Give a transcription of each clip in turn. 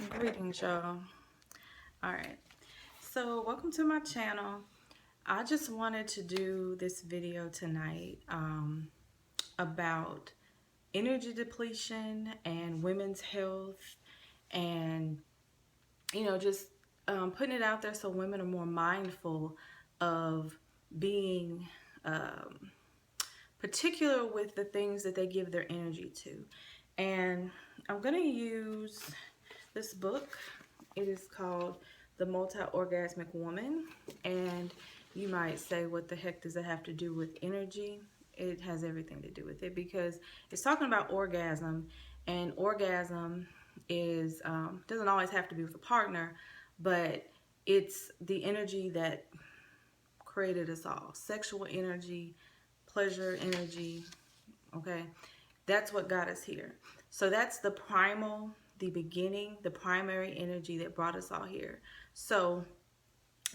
Greetings, y'all. Alright, so welcome to my channel. I just wanted to do this video tonight about energy depletion and women's health, and just putting it out there so women are more mindful of being particular with the things that they give their energy to. And I'm going to use this book. It is called The Multi-Orgasmic Woman. And you might say, what the heck does that have to do with energy? It has everything to do with it, because it's talking about orgasm, and orgasm is doesn't always have to be with a partner, but it's the energy that created us all. Sexual energy, pleasure energy, okay? That's what got us here. So that's the primal, the beginning, the primary energy that brought us all here. So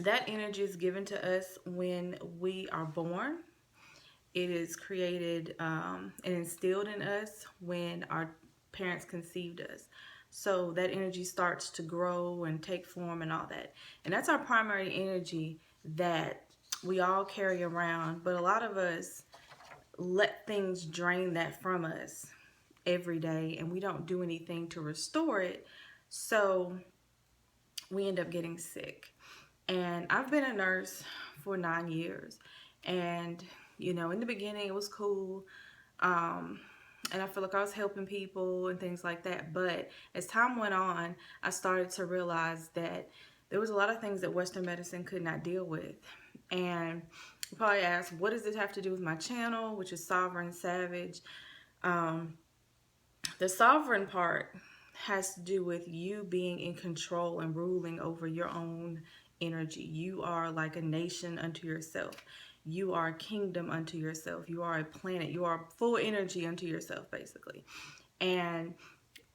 that energy is given to us when we are born. It is created and instilled in us when our parents conceived us. So that energy starts to grow and take form and all that. And that's our primary energy that we all carry around. But a lot of us let things drain that from us every day, and we don't do anything to restore it. So we end up getting sick. And I've been a nurse for 9 years, and in the beginning it was cool, and I feel like I was helping people and things like that. But as time went on, I started to realize that there was a lot of things that Western medicine could not deal with. And you probably ask, what does this have to do with my channel, which is Sovereign Savage? The sovereign part has to do with you being in control and ruling over your own energy. You are like a nation unto yourself. You are a kingdom unto yourself. You are a planet. You are full energy unto yourself, basically. And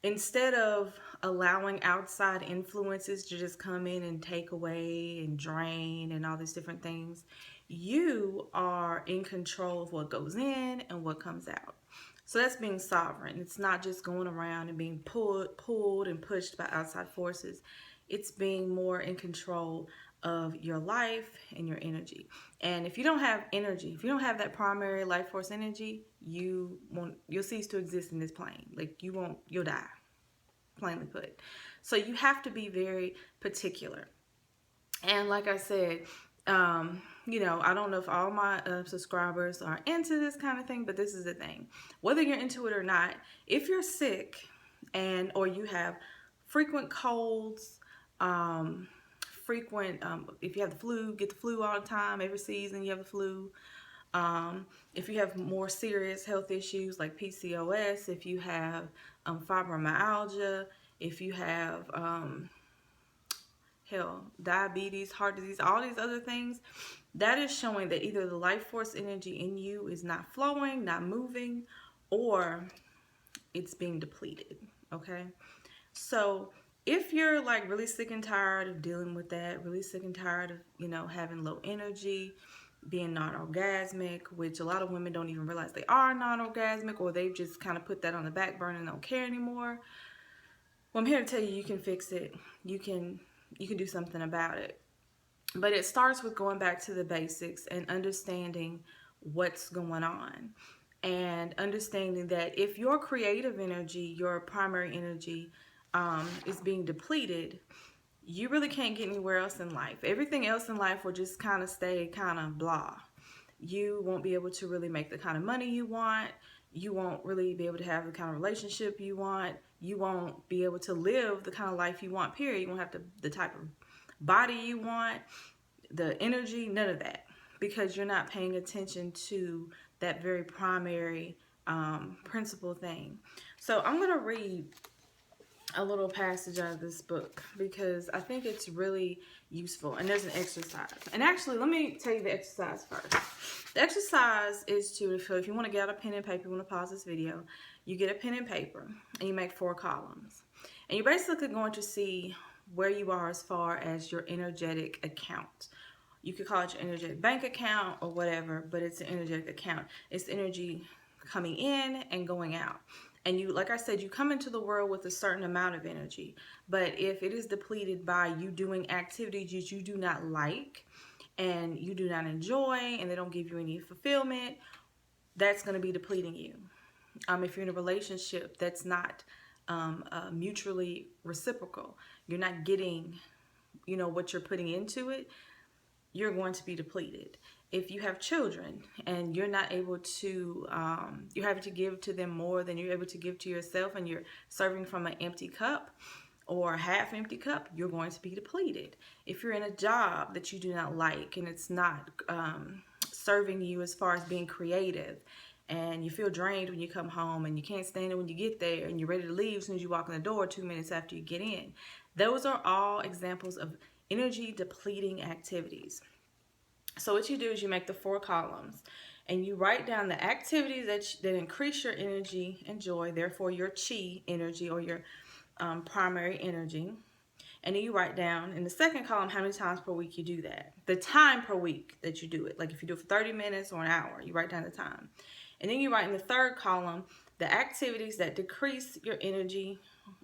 instead of allowing outside influences to just come in and take away and drain and all these different things, you are in control of what goes in and what comes out. So that's being sovereign. It's not just going around and being pulled and pushed by outside forces. It's being more in control of your life and your energy. And if you don't have energy, if you don't have that primary life force energy, you'll cease to exist in this plane. Like you'll die, plainly put. So you have to be very particular. And like I said, I don't know if all my subscribers are into this kind of thing, but this is the thing. Whether you're into it or not, if you're sick or you have frequent colds, if you have the flu, get the flu all the time, every season you have the flu. If you have more serious health issues like PCOS, if you have fibromyalgia, if you have diabetes, heart disease, all these other things, that is showing that either the life force energy in you is not flowing, not moving, or it's being depleted, okay? So if you're like really sick and tired of dealing with that, really sick and tired of, having low energy, being non-orgasmic, which a lot of women don't even realize they are non-orgasmic, or they've just kind of put that on the back burner and don't care anymore. Well, I'm here to tell you, you can fix it. You can do something about it. But it starts with going back to the basics and understanding what's going on. And understanding that if your creative energy, your primary energy, is being depleted, you really can't get anywhere else in life. Everything else in life will just kind of stay kind of blah. You won't be able to really make the kind of money you want. You won't really be able to have the kind of relationship you want. You won't be able to live the kind of life you want, period. You won't have the type of body you want, the energy, none of that, because you're not paying attention to that very primary principal thing. So I'm going to read a little passage out of this book because I think it's really useful, and there's an exercise. And actually, let me tell you the exercise first. The exercise is if you want to get out a pen and paper, you want to pause this video, you get a pen and paper and you make 4 columns. And you're basically going to see where you are as far as your energetic account. You could call it your energetic bank account or whatever, but it's an energetic account. It's energy coming in and going out. And you, like I said, you come into the world with a certain amount of energy. But if it is depleted by you doing activities that you do not like and you do not enjoy and they don't give you any fulfillment, that's going to be depleting you. If you're in a relationship that's not mutually reciprocal, you're not getting, what you're putting into it, you're going to be depleted. If you have children and you're not able to, you're having to give to them more than you're able to give to yourself, and you're serving from an empty cup or a half empty cup, you're going to be depleted. If you're in a job that you do not like and it's not serving you as far as being creative, and you feel drained when you come home and you can't stand it when you get there and you're ready to leave as soon as you walk in the door 2 minutes after you get in, those are all examples of energy depleting activities. So what you do is you make the 4 columns and you write down the activities that increase your energy and joy, therefore your chi energy or your primary energy. And then you write down in the second column how many times per week you do that. The time per week that you do it. Like if you do it for 30 minutes or an hour, you write down the time. And then you write in the third column the activities that decrease your energy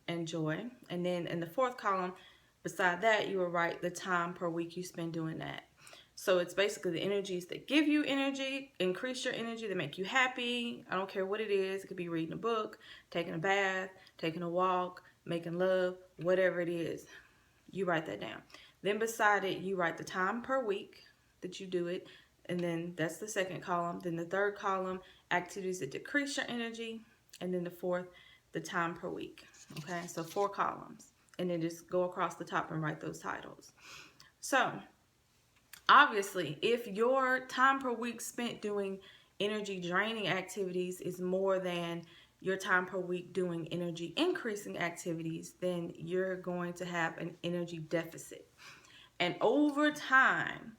and joy. And then in the fourth column, beside that, you will write the time per week you spend doing that. So it's basically the energies that give you energy, increase your energy, that make you happy. I don't care what it is. It could be reading a book, taking a bath, taking a walk, making love, whatever it is. You write that down. Then beside it, you write the time per week that you do it. And then that's the second column. Then the third column, activities that decrease your energy. And then the fourth, the time per week. Okay, so 4 columns. And then just go across the top and write those titles. So obviously, if your time per week spent doing energy draining activities is more than your time per week doing energy increasing activities, then you're going to have an energy deficit. And over time,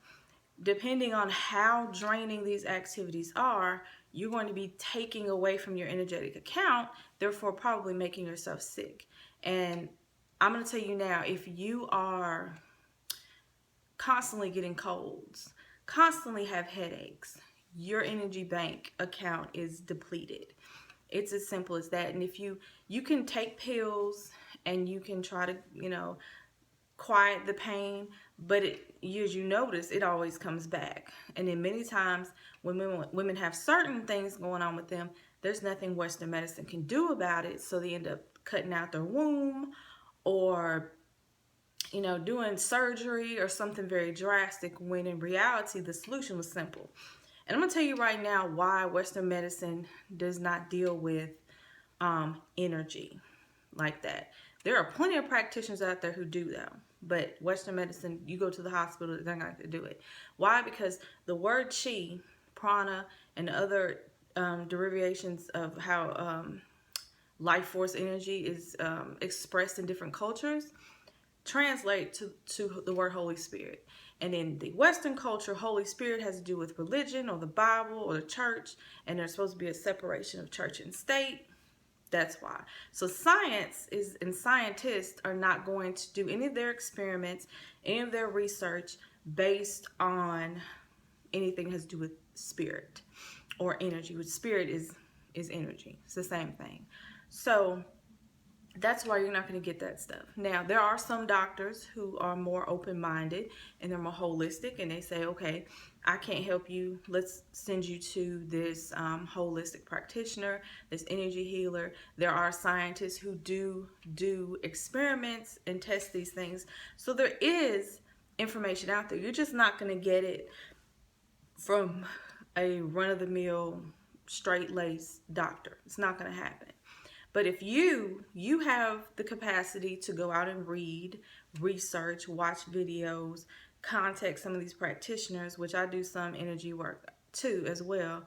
depending on how draining these activities are, you're going to be taking away from your energetic account, therefore probably making yourself sick. And I'm going to tell you now, if you are constantly getting colds, constantly have headaches, your energy bank account is depleted. It's as simple as that. And if you can take pills and you can try to, quiet the pain, but as you notice, it always comes back. And then many times when women have certain things going on with them, there's nothing Western medicine can do about it. So they end up cutting out their womb or doing surgery or something very drastic, when in reality the solution was simple. And I'm going to tell you right now why Western medicine does not deal with energy like that. There are plenty of practitioners out there who do though, but Western medicine, you go to the hospital, they're not going to do it. Why? Because the word chi, prana, and other derivations of how life force energy is expressed in different cultures translate to the word Holy Spirit. And in the Western culture, Holy Spirit has to do with religion or the Bible or the church, and there's supposed to be a separation of church and state. That's why. So science and scientists are not going to do any of their experiments, any of their research based on anything that has to do with spirit or energy, which spirit is energy. It's the same thing. So that's why you're not going to get that stuff. Now, there are some doctors who are more open-minded and they're more holistic, and they say, okay, I can't help you. Let's send you to this holistic practitioner, this energy healer. There are scientists who do experiments and test these things. So there is information out there. You're just not going to get it from a run-of-the-mill, straight-laced doctor. It's not going to happen. But if you have the capacity to go out and read, research, watch videos, contact some of these practitioners, which I do some energy work too as well,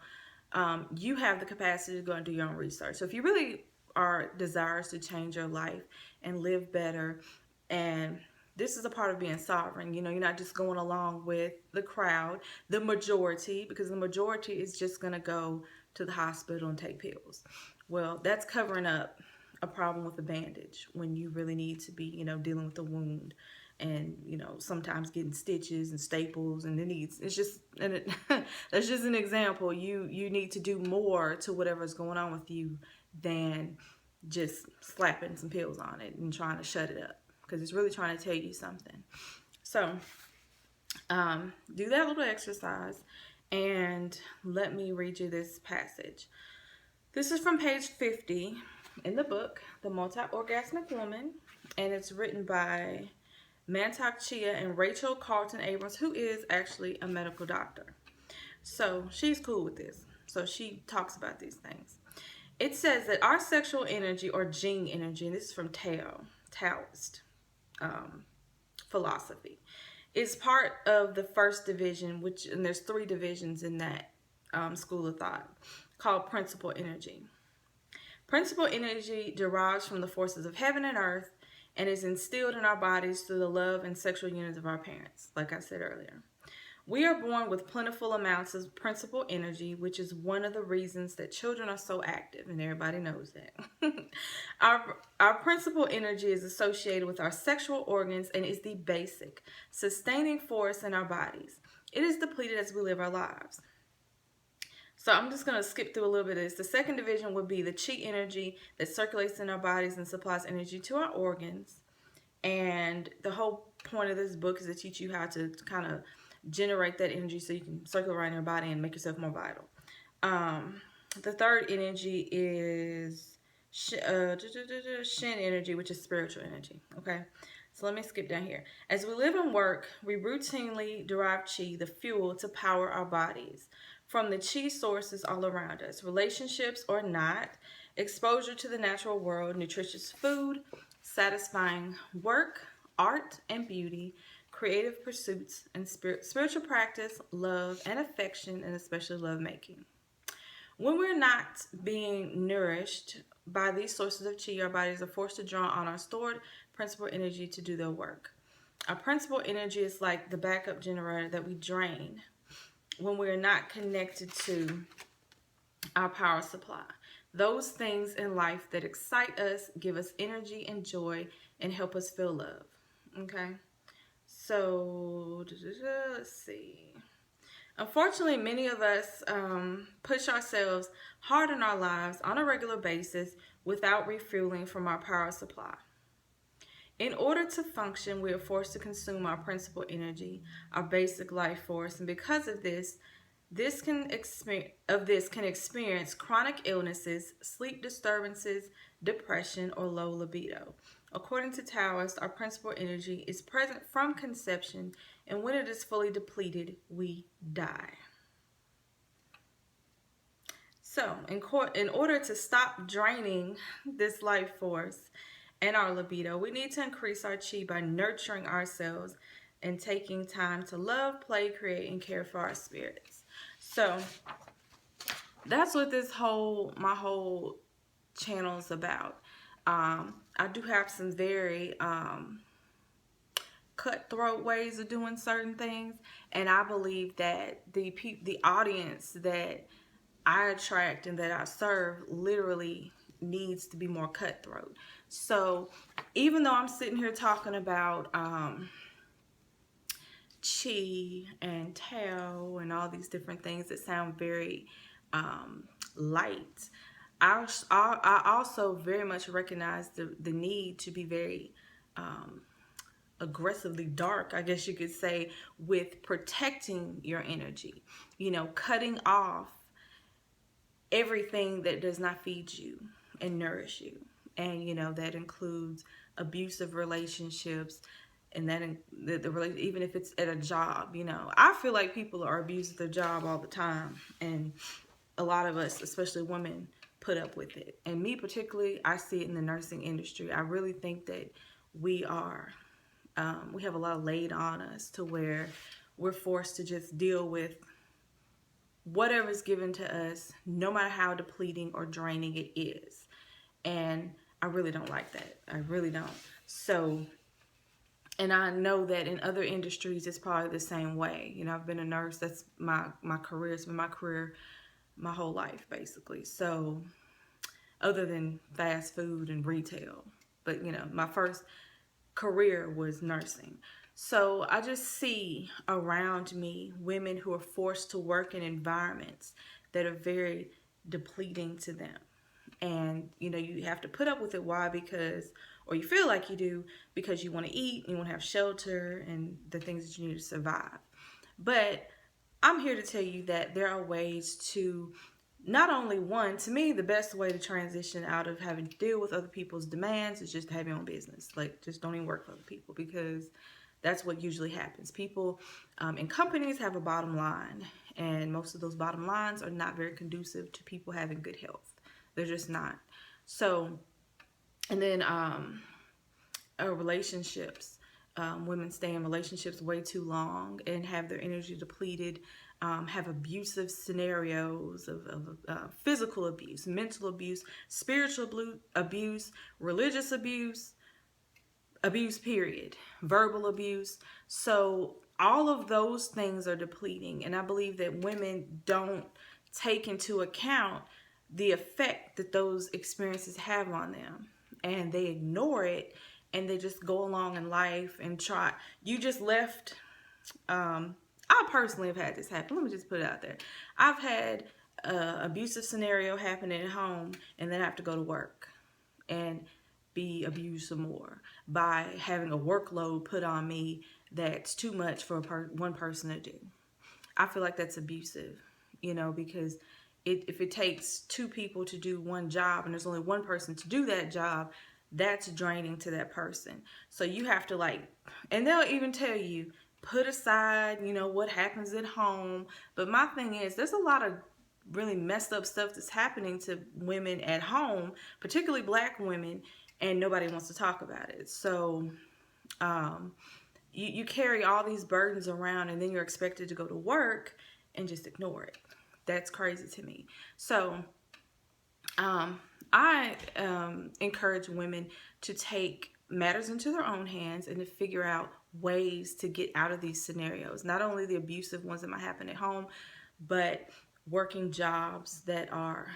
you have the capacity to go and do your own research. So if you really are desirous to change your life and live better, and this is a part of being sovereign, you're not just going along with the crowd, the majority, because the majority is just going to go to the hospital and take pills. Well, that's covering up a problem with a bandage when you really need to be, dealing with a wound and, sometimes getting stitches and staples and the needs. It's just, that's just an example. You need to do more to whatever's going on with you than just slapping some pills on it and trying to shut it up, because it's really trying to tell you something. So do that little exercise, and let me read you this passage. This is from page 50 in the book, The Multi-Orgasmic Woman, and it's written by Mantak Chia and Rachel Carlton Abrams, who is actually a medical doctor. So she's cool with this. So she talks about these things. It says that our sexual energy, or gene energy, and this is from Taoist philosophy, is part of the first division, and there's 3 divisions in that school of thought, called principal energy. Principal energy derives from the forces of heaven and earth and is instilled in our bodies through the love and sexual unions of our parents, like I said earlier. We are born with plentiful amounts of principal energy, which is one of the reasons that children are so active, and everybody knows that. Our principal energy is associated with our sexual organs and is the basic, sustaining force in our bodies. It is depleted as we live our lives. So I'm just going to skip through a little bit of this. The second division would be the chi energy that circulates in our bodies and supplies energy to our organs. And the whole point of this book is to teach you how to kind of generate that energy so you can circulate around your body and make yourself more vital. The third energy is Shin energy, which is spiritual energy. Okay, so let me skip down here. As we live and work, we routinely derive chi, the fuel, to power our bodies from the chi sources all around us, relationships or not, exposure to the natural world, nutritious food, satisfying work, art and beauty, creative pursuits, and spiritual practice, love and affection, and especially love making. When we're not being nourished by these sources of chi, our bodies are forced to draw on our stored principal energy to do their work. Our principal energy is like the backup generator that we drain when we're not connected to our power supply. Those things in life that excite us, give us energy and joy, and help us feel love. Okay? So, let's see. Unfortunately, many of us push ourselves hard in our lives on a regular basis without refueling from our power supply. In order to function, we are forced to consume our principal energy, our basic life force, and because of this can experience chronic illnesses, sleep disturbances, depression, or low libido. According to Taoists, our principal energy is present from conception, and when it is fully depleted, we die. So, in order to stop draining this life force and our libido, we need to increase our chi by nurturing ourselves and taking time to love, play, create, and care for our spirits. So, that's what my whole channel is about. I do have some very cutthroat ways of doing certain things, and I believe that the audience that I attract and that I serve literally needs to be more cutthroat. So even though I'm sitting here talking about chi and Tao and all these different things that sound very light, I also very much recognize the need to be very aggressively dark, I guess you could say, with protecting your energy. You know, cutting off everything that does not feed you and nourish you. And, you know, that includes abusive relationships, and that even if it's at a job. You know, I feel like people are abused at their job all the time, and a lot of us, especially women, put up with it. And me particularly, I see it in the nursing industry. I really think that we have a lot laid on us to where we're forced to just deal with whatever's given to us, no matter how depleting or draining it is. And I really don't like that. I really don't. So, and I know that in other industries, it's probably the same way. You know, I've been a nurse. That's my career. It's been my career my whole life, basically. So, other than fast food and retail. But, you know, my first career was nursing. So I just see around me women who are forced to work in environments that are very depleting to them. And you have to put up with it. Why? Because, or you feel like you do, because you want to eat, you want to have shelter and the things that you need to survive. But I'm here to tell you that there are ways to not only, one, to me, the best way to transition out of having to deal with other people's demands is just to have your own business. Like, just don't even work for other people, because that's what usually happens. People in companies have a bottom line, and most of those bottom lines are not very conducive to people having good health. They're just not. So, and then relationships. Women stay in relationships way too long and have their energy depleted, have abusive scenarios of physical abuse, mental abuse, spiritual abuse, religious abuse, period, verbal abuse. So all of those things are depleting. And I believe that women don't take into account the effect that those experiences have on them. And they ignore it, and they just go along in life and try. You just left. I personally have had this happen. Let me just put it out there. I've had an abusive scenario happening at home, and then I have to go to work and be abused some more by having a workload put on me that's too much for one person to do. I feel like that's abusive, because if it takes two people to do one job and there's only one person to do that job, that's draining to that person. So you have to and they'll even tell you, put aside, what happens at home. But my thing is, there's a lot of really messed up stuff that's happening to women at home, particularly Black women, and nobody wants to talk about it. So you carry all these burdens around, and then you're expected to go to work and just ignore it. That's crazy to me. So I encourage women to take matters into their own hands and to figure out ways to get out of these scenarios. Not only the abusive ones that might happen at home, but working jobs that are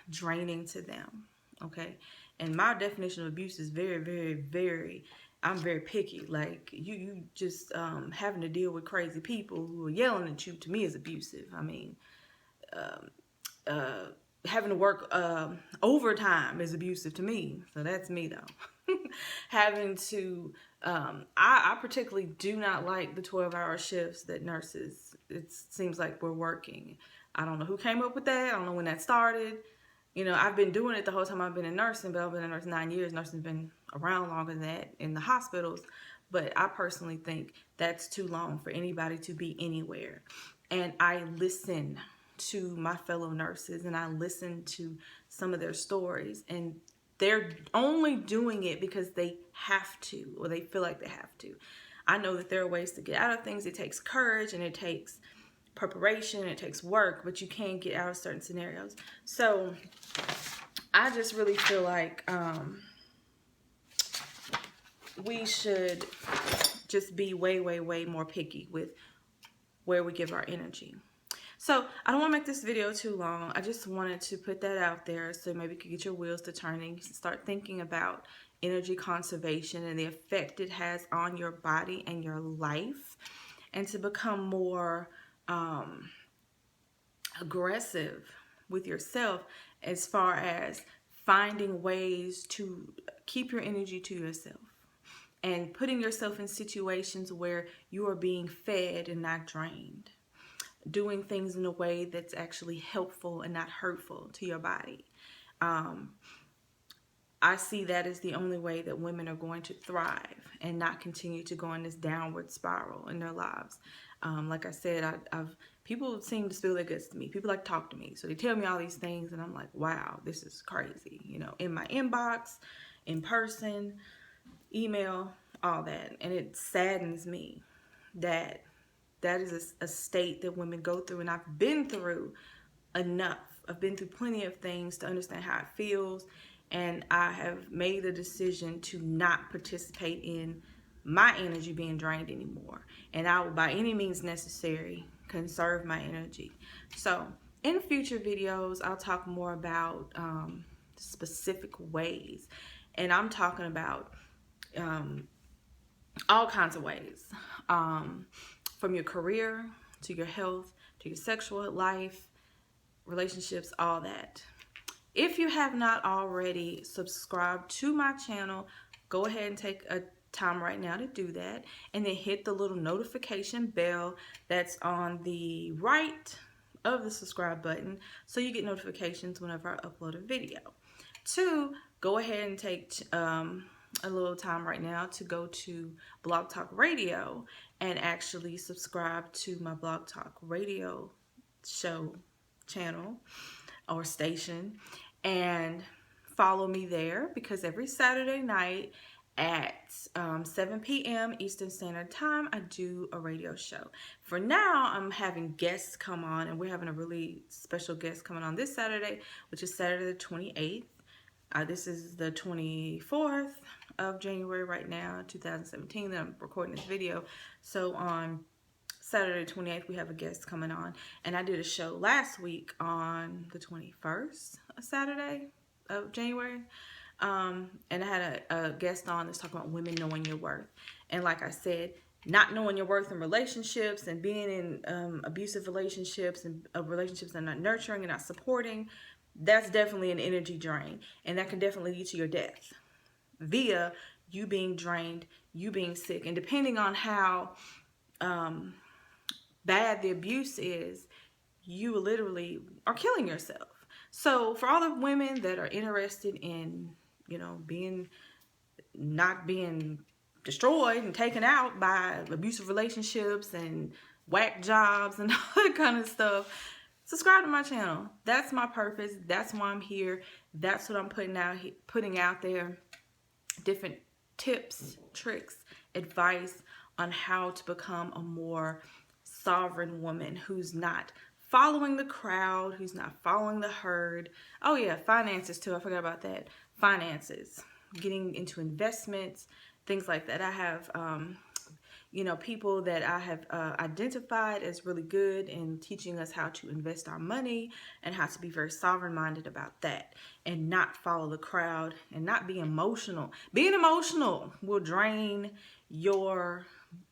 draining to them. Okay. And my definition of abuse is very, very, very, I'm very picky. Like you just having to deal with crazy people who are yelling at you, to me, is abusive. I mean, having to work overtime is abusive to me. So that's me, though. Having to, I particularly do not like the 12-hour shifts that nurses, it seems like we're working. I don't know who came up with that. I don't know when that started. I've been doing it the whole time I've been in nursing, but I've been a nurse 9 years. Nursing's been around longer than that in the hospitals. But I personally think that's too long for anybody to be anywhere. And I listen to my fellow nurses, and I listen to some of their stories, and they're only doing it because they have to, or they feel like they have to. I know that there are ways to get out of things. It takes courage, and it takes preparation, it takes work, but you can't get out of certain scenarios. So I just really feel like we should just be way, way, way more picky with where we give our energy. So I don't want to make this video too long. I just wanted to put that out there so maybe you could get your wheels to turning. You can start thinking about energy conservation and the effect it has on your body and your life, and to become more aggressive with yourself as far as finding ways to keep your energy to yourself and putting yourself in situations where you are being fed and not drained. Doing things in a way that's actually helpful and not hurtful to your body. I see that as the only way that women are going to thrive and not continue to go in this downward spiral in their lives. Like I said, people seem to spill their guts to me. People like to talk to me. So they tell me all these things, and I'm like, wow, this is crazy. In my inbox, in person, email, all that. And it saddens me that is a state that women go through, and I've been through enough. I've been through plenty of things to understand how it feels, and I have made the decision to not participate in my energy being drained anymore. And I will, by any means necessary, conserve my energy. So in future videos, I'll talk more about specific ways, and I'm talking about all kinds of ways. From your career, to your health, to your sexual life, relationships, all that. If you have not already subscribed to my channel, go ahead and take a time right now to do that, and then hit the little notification bell that's on the right of the subscribe button so you get notifications whenever I upload a video. 2, go ahead and take a little time right now to go to Blog Talk Radio and actually subscribe to my Blog Talk Radio show channel or station and follow me there, because every Saturday night at 7 p.m. Eastern Standard Time, I do a radio show. For now, I'm having guests come on, and we're having a really special guest coming on this Saturday, which is Saturday the 28th. This is the 24th of January right now, 2017, that I'm recording this video. So on Saturday 28th, we have a guest coming on, and I did a show last week on the 21st, Saturday of January, and I had a guest on that's talking about women knowing your worth. And like I said, not knowing your worth in relationships and being in abusive relationships and relationships that are not nurturing and not supporting, that's definitely an energy drain, and that can definitely lead to your death via you being drained, you being sick, and depending on how bad the abuse is, you literally are killing yourself. So for all the women that are interested in, you know, not being destroyed and taken out by abusive relationships and whack jobs and all that kind of stuff, subscribe to my channel. That's my purpose. That's why I'm here. That's what I'm putting out there. Different tips, tricks, advice on how to become a more sovereign woman who's not following the crowd, who's not following the herd. Oh yeah, finances too. I forgot about that. Finances, getting into investments, things like that. I have, you know, people that I have identified as really good in teaching us how to invest our money and how to be very sovereign-minded about that and not follow the crowd and not be emotional. Being emotional will drain your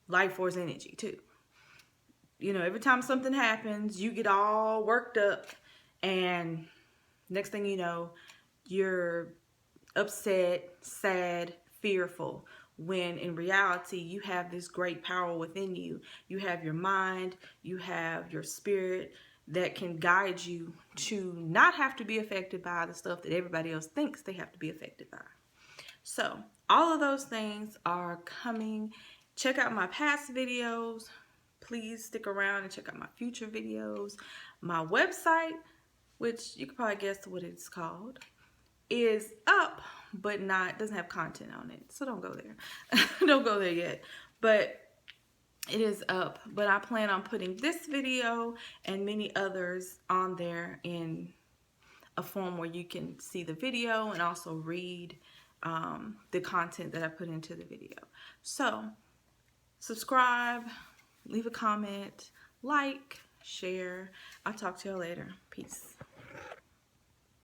life force energy too. You know, every time something happens, you get all worked up, and next thing you know, you're upset, sad, fearful, when in reality, you have this great power within you. You have your mind, you have your spirit that can guide you to not have to be affected by the stuff that everybody else thinks they have to be affected by. So, all of those things are coming. Check out my past videos. Please stick around and check out my future videos. My website, which you could probably guess what it's called, is up, but doesn't have content on it. So don't go there. Don't go there yet. But it is up. But I plan on putting this video and many others on there in a form where you can see the video and also read the content that I put into the video. So subscribe, leave a comment, like, share. I'll talk to y'all later. Peace.